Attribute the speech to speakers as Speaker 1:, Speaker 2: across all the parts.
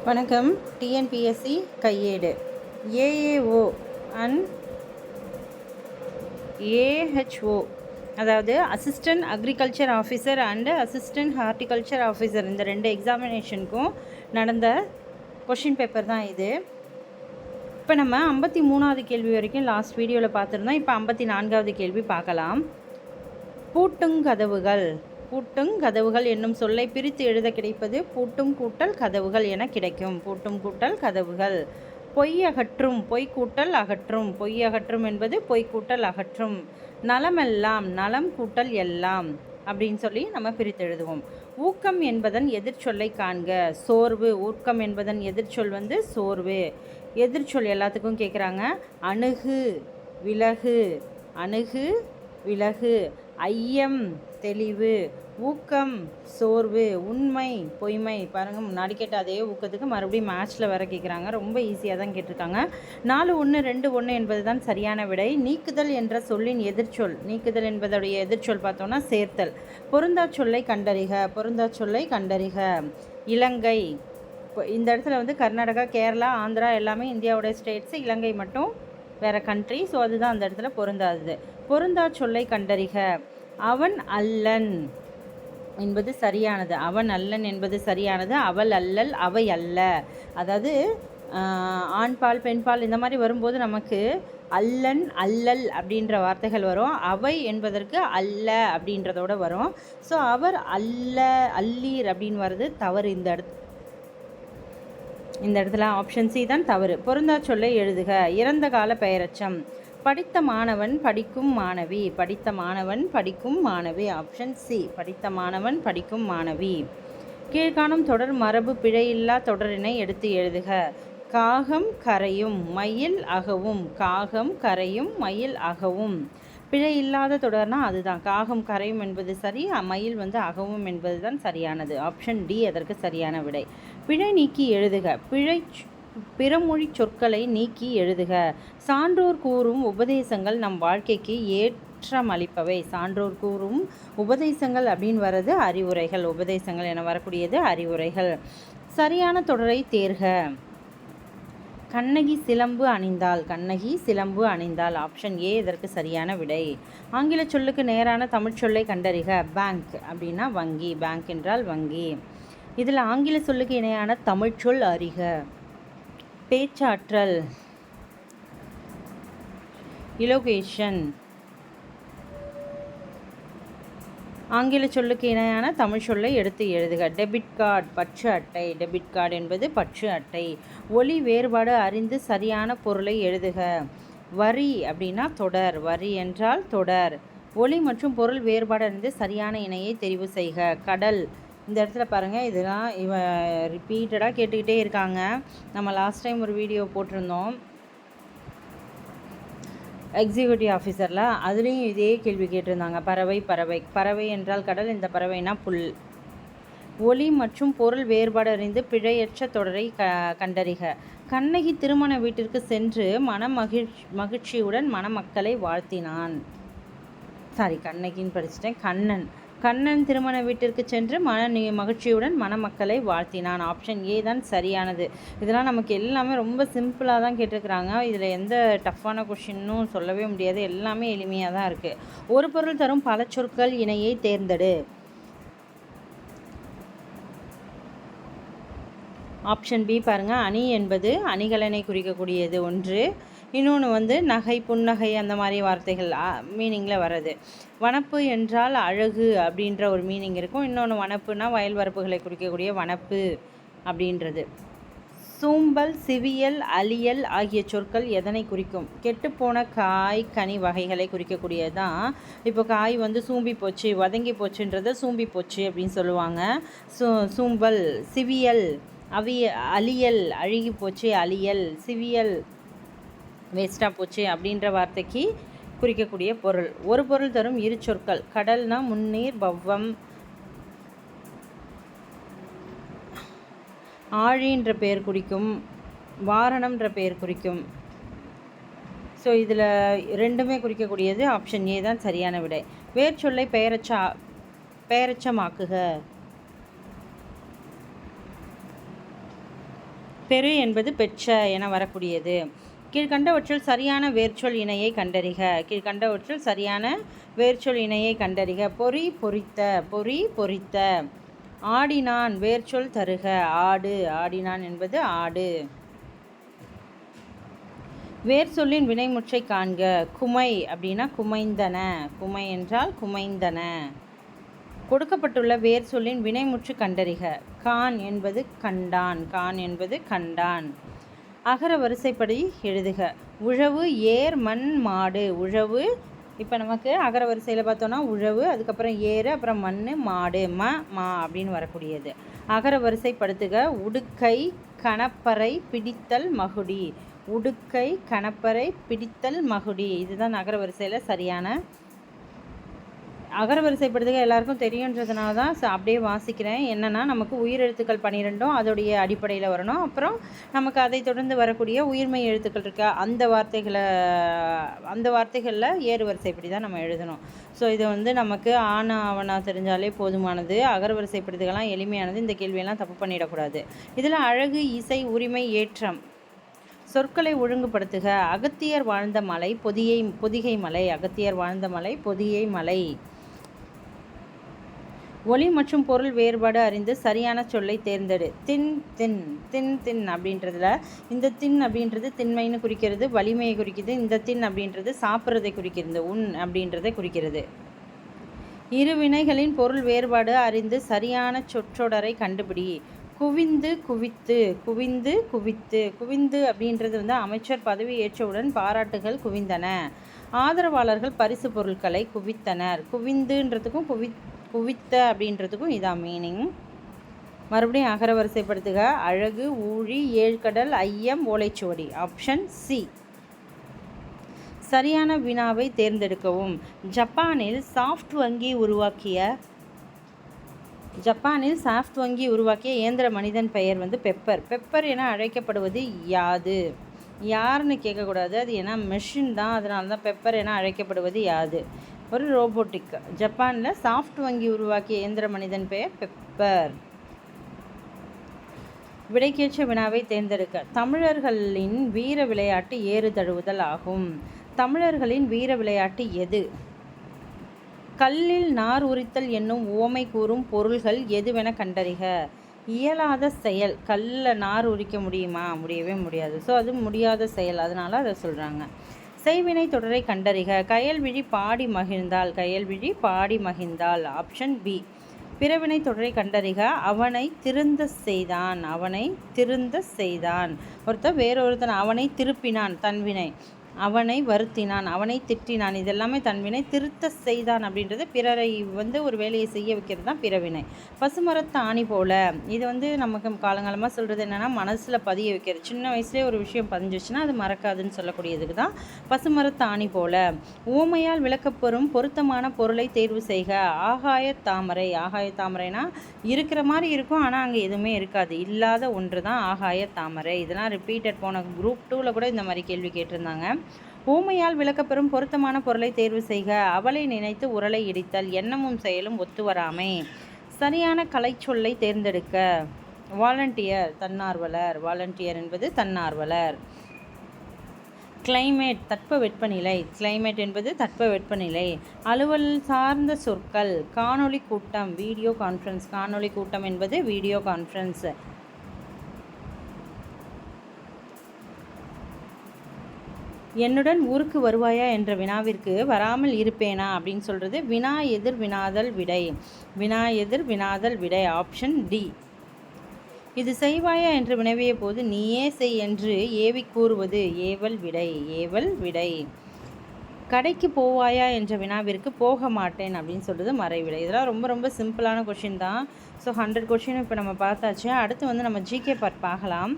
Speaker 1: வணக்கம். டிஎன்பிஎஸ்சி கையேடு AAO and AHO, அதாவது assistant agriculture officer and assistant horticulture officer, இந்த 2 எக்ஸாமினேஷனுக்கும் நடந்த கொஷின் பேப்பர் தான் இது. இப்போ நம்ம 53வது கேள்வி வரைக்கும் லாஸ்ட் வீடியோவில் பார்த்துருந்தோம். இப்போ 54வது கேள்வி பார்க்கலாம். பூட்டுங்கதவுகள். பூட்டுங்கதவுகள் என்னும் சொல்லை பிரித்து எழுத கிடைப்பது பூட்டும் கூட்டல் கதவுகள் என கிடைக்கும். பூட்டும் கூட்டல் கதவுகள். பொய் அகற்றும். பொய் கூட்டல் அகற்றும். பொய் அகற்றும் என்பது பொய் கூட்டல் அகற்றும். நலமெல்லாம். நலம் கூட்டல் எல்லாம் அப்படின்னு சொல்லி நம்ம பிரித்து எழுதுவோம். ஊக்கம் என்பதன் எதிர்ச்சொல்லை காண்க. சோர்வு. ஊக்கம் என்பதன் எதிர்ச்சொல் சோர்வு. எதிர்ச்சொல் எல்லாத்துக்கும் கேட்குறாங்க. அணுகு, விலகு. அணுகு, விலகு. ஐயம், தெளிவு. ஊக்கம், சோர்வு. உண்மை, பொய்மை. பாருங்கள், முன்னாடி கேட்ட அதே ஊக்கத்துக்கு மறுபடியும் மேட்ச்சில் வர கேட்குறாங்க. ரொம்ப ஈஸியாக தான் கேட்டிருக்காங்க. 4 1 2 1 என்பது தான் சரியான விடை. நீக்குதல் என்ற சொல்லின் எதிர்ச்சொல். நீக்குதல் என்பதுடைய எதிர்ச்சொல் பார்த்தோன்னா சேர்த்தல். பொருந்தா சொல்லை கண்டறிக. பொருந்தா சொல்லை கண்டறிக. இலங்கை. இந்த இடத்துல கர்நாடகா, கேரளா, ஆந்திரா எல்லாமே இந்தியாவோட ஸ்டேட்ஸு. இலங்கை மட்டும் வேறு கண்ட்ரி. ஸோ அதுதான் அந்த இடத்துல பொருந்தாது. பொருந்தா சொல்லை கண்டறிக. அவன் அல்லன் என்பது சரியானது. அவன் அல்லன் என்பது சரியானது. அவள் அல்லல், அவை அல்ல. அதாவது ஆண்பால் பெண்பால் இந்த மாதிரி வரும்போது நமக்கு அல்லன், அல்லல் அப்படின்ற வார்த்தைகள் வரும். அவை என்பதற்கு அல்ல அப்படின்றதோட வரும். ஸோ அவர் அல்ல, அல்லீர் அப்படின்னு வர்றது தவறு. இந்த இடத்துல ஆப்ஷன் சி தான் தவறு. பொருந்தா சொல்லை எழுதுக. இறந்த கால பெயரச்சம். படித்த மாணவன், படிக்கும் மாணவி. படித்த மாணவன், படிக்கும் மாணவி. Option C. படித்த மாணவன், படிக்கும் மாணவி. கீழ்காணும் தொடர் மரபு பிழையில்லா தொடரினை எடுத்து எழுதுக. காகம் கரையும், மயில் அகவும். காகம் கரையும், மயில் அகவும். பிழை இல்லாத தொடர்னா அதுதான். காகம் கரையும் என்பது சரி, மயில் அகவும் என்பது தான் சரியானது. ஆப்ஷன் டி அதற்கு சரியான விடை. பிழை நீக்கி எழுதுக. பிறமொழி சொற்களை நீக்கி எழுதுக. சான்றோர் கூறும் உபதேசங்கள் நம் வாழ்க்கைக்கு ஏற்றமளிப்பவை. சான்றோர் கூறும் உபதேசங்கள் அப்படின்னு வர்றது அறிவுரைகள். உபதேசங்கள் என வரக்கூடியது அறிவுரைகள். சரியான தொடரை தேர்க. கண்ணகி சிலம்பு அணிந்தாள். கண்ணகி சிலம்பு அணிந்தாள். ஆப்ஷன் ஏ இதற்கு சரியான விடை. ஆங்கில சொல்லுக்கு நேரான தமிழ் சொல்லை கண்டறிக. பேங்க் அப்படின்னா வங்கி. பேங்க் என்றால் வங்கி. இதில் ஆங்கில சொல்லுக்கு இணையான தமிழ் சொல் அறிக. பேச்சாற்றல், இலோகேஷன். ஆங்கில சொல்லுக்கு இணையான தமிழ் சொல்லை எடுத்து எழுதுக. டெபிட் கார்டு, பற்று அட்டை. டெபிட் கார்டு என்பது பற்று அட்டை. ஒலி வேறுபாடு அறிந்து சரியான பொருளை எழுதுக. வரி அப்படின்னா தொடர். வரி என்றால் தொடர். ஒலி மற்றும் பொருள் வேறுபாடு அறிந்து சரியான இணையை தெரிவு செய்க. கடல். இந்த இடத்துல பாருங்கள், இதெல்லாம் ரிப்பீட்டடாக கேட்டுக்கிட்டே இருக்காங்க. நம்ம லாஸ்ட் டைம் ஒரு வீடியோ போட்டிருந்தோம் எக்ஸிக்யூட்டிவ் ஆஃபீஸரில். அதுலேயும் இதே கேள்வி கேட்டிருந்தாங்க. பறவை, பறவை. பறவை என்றால் கடல், இந்த பறவைனா புல். ஒலி மற்றும் பொருள் வேறுபாடு அறிந்து பிழையற்ற தொடரை கண்டறிக. கண்ணகி திருமண வீட்டிற்கு சென்று மகிழ்ச்சியுடன் மணமக்களை வாழ்த்தினான். கண்ணகின்னு படிச்சுட்டேன். கண்ணன் திருமண வீட்டிற்கு சென்று மகிழ்ச்சியுடன் மணமக்களை வாழ்த்தினான். ஆப்ஷன் ஏ தான் சரியானது. இதெல்லாம் நமக்கு எல்லாமே ரொம்ப சிம்பிளாக தான் கேட்டிருக்கிறாங்க. இதில் எந்த டஃப்பான கொஷின்னும் சொல்லவே முடியாது. எல்லாமே எளிமையாக தான் இருக்குது. ஒரு பொருள் தரும் பல சொற்கள் இணையை தேர்ந்தெடு. ஆப்ஷன் பி பாருங்கள். அணி என்பது அணிகலனை குறிக்கக்கூடியது ஒன்று. இன்னொன்று நகை, புன்னகை அந்த மாதிரி வார்த்தைகள் மீனிங்கில் வர்றது. வனப்பு என்றால் அழகு அப்படின்ற ஒரு மீனிங் இருக்கும். இன்னொன்று வனப்புனா வயல் வரப்புகளை குறிக்கக்கூடிய வனப்பு அப்படின்றது. சூம்பல், சிவியல், அலியல் ஆகிய சொற்கள் எதனை குறிக்கும்? கெட்டுப்போன காய், கனி வகைகளை குறிக்கக்கூடியது தான். இப்போ காய் சூம்பி போச்சு, வதங்கி போச்சுன்றதை சூம்பி போச்சு அப்படின்னு சொல்லுவாங்க. சூம்பல். சிவியல், அலியல் அழுகி போச்சு, அலியல். சிவியல் வேஸ்ட்டாக போச்சு அப்படின்ற வார்த்தைக்கு குறிக்கக்கூடிய பொருள். ஒரு பொருள் தரும் இரு சொற்கள். கடல்னா முன்னீர், பவ்வம். ஆழின்ற பெயர் குறிக்கும், வாரணம்ன்ற பெயர் குறிக்கும். ஸோ இதில் ரெண்டுமே குறிக்கக்கூடியது. ஆப்ஷன் ஏ தான் சரியான விடை. வேர் சொல்லை பெயரச்சமாக்குக. பெரு என்பது பெற்ற என வரக்கூடியது. கீழ்கண்டவற்றில் சரியான வேர்ச்சொல் இணையை கண்டறிக. கீழ்கண்டவற்றில் சரியான வேர்ச்சொல் இணையை கண்டறிக. பொறி பொறித்த, பொறி பொறித்த. ஆடினான் வேர்ச்சொல் தருக. ஆடு, ஆடினான் என்பது ஆடு. வேர் சொல்லின் வினைமுற்றை காண்க. குமை அப்படின்னா குமைந்தன, குமை என்றால் குமைந்தன. கொடுக்கப்பட்டுள்ள வேர் சொல்லின் வினைமுற்று கண்டறிக. கான் என்பது கண்டான், கான் என்பது கண்டான். அகர வரிசைப்படி எழுதுக. உழவு, ஏர், மண், மாடு. உழவு, இப்போ நமக்கு அகர வரிசையில் பார்த்தோன்னா உழவு, அதுக்கப்புறம் ஏறு, அப்புறம் மண், மாடு, மா அப்படின்னு வரக்கூடியது. அகர வரிசைப்படுத்துக. உடுக்கை, கணப்பறை, பிடித்தல், மகுடி. உடுக்கை, கணப்பறை, பிடித்தல், மகுடி. இதுதான் அகர வரிசையில் சரியான. அகர வரிசைப்படுத்துக எல்லாருக்கும் தெரியுன்றதுனால தான் அப்படியே வாசிக்கிறேன். என்னென்னா நமக்கு உயிரெழுத்துக்கள் 12ம் அதோடைய அடிப்படையில் வரணும். அப்புறம் நமக்கு அதை தொடர்ந்து வரக்கூடிய உயிர்மெய் எழுத்துக்கள் இருக்க அந்த வார்த்தைகளில் ஏறு வரிசைப்படி தான் நம்ம எழுதணும். ஸோ இது வந்து நமக்கு ஆனா ஆவணா தெரிஞ்சாலே போதுமானது. அகர வரிசைப்படுத்துகள்லாம் எளிமையானது. இந்த கேள்வியெல்லாம் தப்பு பண்ணிடக்கூடாது. இதில் அழகு, இசை, உரிமை, ஏற்றம். சொற்களை ஒழுங்குபடுத்துக. அகத்தியர் வாழ்ந்த மலை பொதிகை மலை. அகத்தியர் வாழ்ந்த மலை பொதிகை மலை. ஒலி மற்றும் பொருள் வேறுபாடு அறிந்து சரியான சொல்லை தேர்ந்தெடு. தின் தின் தின் தின் அப்படின்றதுல இந்த தின் அப்படின்றது திண்மைன்னு குறிக்கிறது, வலிமையை குறிக்கிறது. இந்த தின் அப்படின்றது சாப்பிட்றதை குறிக்கிறது, உன் அப்படின்றதை குறிக்கிறது. இரு வினைகளின் பொருள் வேறுபாடு அறிந்து சரியான சொற்றொடரை கண்டுபிடி. குவிந்து குவித்து, குவிந்து குவித்து. குவிந்து அப்படின்றது வந்து அமைச்சர் பதவி ஏற்றவுடன் பாராட்டுகள் குவிந்தன. ஆதரவாளர்கள் பரிசு பொருட்களை குவித்தனர். குவிந்துன்றதுக்கும் குவித்த அப்படின்றதுக்கும் இதான் மீனிங். மறுபடியும் அகர வரிசைப்படுத்துக. அழகு, ஊழி, ஏழ்கடல், ஐயம், ஓலைச்சுவடி. Option C. சரியான வினாவை தேர்ந்தெடுக்கவும். ஜப்பானில் சாஃப்ட் வங்கி உருவாக்கிய இயந்திர மனிதன் பெயர் வந்து பெப்பர். பெப்பர் என அழைக்கப்படுவது யாது? யாருன்னு கேட்கக்கூடாது, அது ஏன்னா மெஷின் தான், அதனால தான் பெப்பர் என அழைக்கப்படுவது யாது? ஒரு ரோபோட்டிக். ஜப்பானில் சாஃப்ட் வங்கி உருவாக்கிய இயந்திர மனிதன் பெயர் பெப்பர். விடைக்கேற்ற வினாவை தேர்ந்தெடுக்க. தமிழர்களின் வீர விளையாட்டு ஏறு தழுவுதல் ஆகும். தமிழர்களின் வீர விளையாட்டு எது? கல்லில் நார் உரித்தல் என்னும் உவமை கூறும் பொருள்கள் எதுவென கண்டறிக. இயலாத செயல். கல்லில் நார் உரிக்க முடியுமா? முடியவே முடியாது. ஸோ அது முடியாத செயல், அதனால் அதை சொல்கிறாங்க. செய்வினை தொடரை கண்டறிக. கயல்விழி பாடி மகிழ்ந்தாள். கயல்விழி பாடி மகிழ்ந்தாள். Option B. பிறவினை தொடரை கண்டறிக. அவனை திருந்த செய்தான். அவனை திருந்த செய்தான். வேறொருத்தன் அவனை திருப்பினான், தன்வினை. அவனை வருத்தினான், அவனை திட்டினான், இதெல்லாமே தன்வினை. திருத்த செய்தான் அப்படின்றது பிறரை வந்து ஒரு வேலையை செய்ய வைக்கிறது தான் பிறவினை. பசுமரத்து ஆணி போல, இது வந்து நமக்கு காலங்காலமாக சொல்கிறது என்னென்னா மனசில் பதிய வைக்கிறது. சின்ன வயசுலேயே ஒரு விஷயம் பதிஞ்சிச்சுன்னா அது மறக்காதுன்னு சொல்லக்கூடியதுக்கு தான் பசுமரத்து ஆணி போல. ஊமையால் விளக்கப்பெறும் பொருத்தமான பொருளை தேர்வு செய்க. ஆகாய தாமரை. ஆகாய தாமரைனா இருக்கிற மாதிரி இருக்கும், ஆனால் அங்கே எதுவுமே இருக்காது, இல்லாத ஒன்று தான் ஆகாய தாமரை. இதெல்லாம் ரிப்பீட்டட். போன குரூப் 2ல் கூட இந்த மாதிரி கேள்வி கேட்டிருந்தாங்க. ஊமையால் விளக்கப்பெறும் பொருத்தமான பொருளை தேர்வு செய்க. அவளை நினைத்து உரலை இடித்தல். எண்ணமும் செயலும் ஒத்து வராமை. சரியான கலை சொல்லை தேர்ந்தெடுக்க. வாலண்டியர், தன்னார்வலர். வாலண்டியர் என்பது தன்னார்வலர். கிளைமேட், தட்பவெப்பநிலை. கிளைமேட் என்பது தட்பவெப்பநிலை. அலுவல் சார்ந்த சொற்கள். காணொளி கூட்டம், வீடியோ கான்ஃபரன்ஸ். காணொளி கூட்டம் என்பது வீடியோ கான்ஃபரன்ஸ். என்னுடன் ஊருக்கு வருவாயா என்ற வினாவிற்கு வராமல் இருப்பேனா அப்படின்னு சொல்கிறது வினா எதிர் வினாதல் விடை. வினா எதிர் வினாதல் விடை. Option D. இது செய்வாயா என்று வினவிய போது நீயே செய் என்று ஏவி கூறுவது ஏவல் விடை. ஏவல் விடை. கடைக்கு போவாயா என்ற வினாவிற்கு போக மாட்டேன் அப்படின்னு சொல்கிறது மறைவிடை. இதெல்லாம் ரொம்ப ரொம்ப சிம்பிளான கொஷின் தான். ஸோ 100 கொஷின் இப்போ நம்ம பார்த்தாச்சு. அடுத்து வந்து நம்ம ஜிகே பார்ட் பார்க்கலாம்.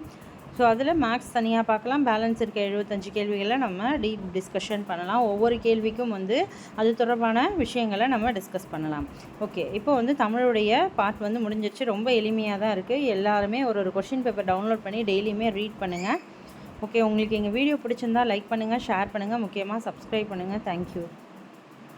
Speaker 1: ஸோ அதில் மேக்ஸ் தனியாக பார்க்கலாம். பேலன்ஸ் இருக்க 75 கேள்விகளை நம்ம டீப் டிஸ்கஷன் பண்ணலாம். ஒவ்வொரு கேள்விக்கும் வந்து அது தொடர்பான விஷயங்களை நம்ம டிஸ்கஸ் பண்ணலாம். ஓகே, இப்போ வந்து தமிழுடைய பார்ட் வந்து முடிஞ்சிச்சு. ரொம்ப எளிமையாக தான் இருக்குது. எல்லாருமே ஒரு கொஷின் பேப்பர் டவுன்லோட் பண்ணி டெய்லியுமே ரீட் பண்ணுங்கள். ஓகே, உங்களுக்கு எங்கள் வீடியோ பிடிச்சிருந்தால் லைக் பண்ணுங்கள், ஷேர் பண்ணுங்கள், முக்கியமாக சப்ஸ்கிரைப் பண்ணுங்கள். தேங்க்யூ.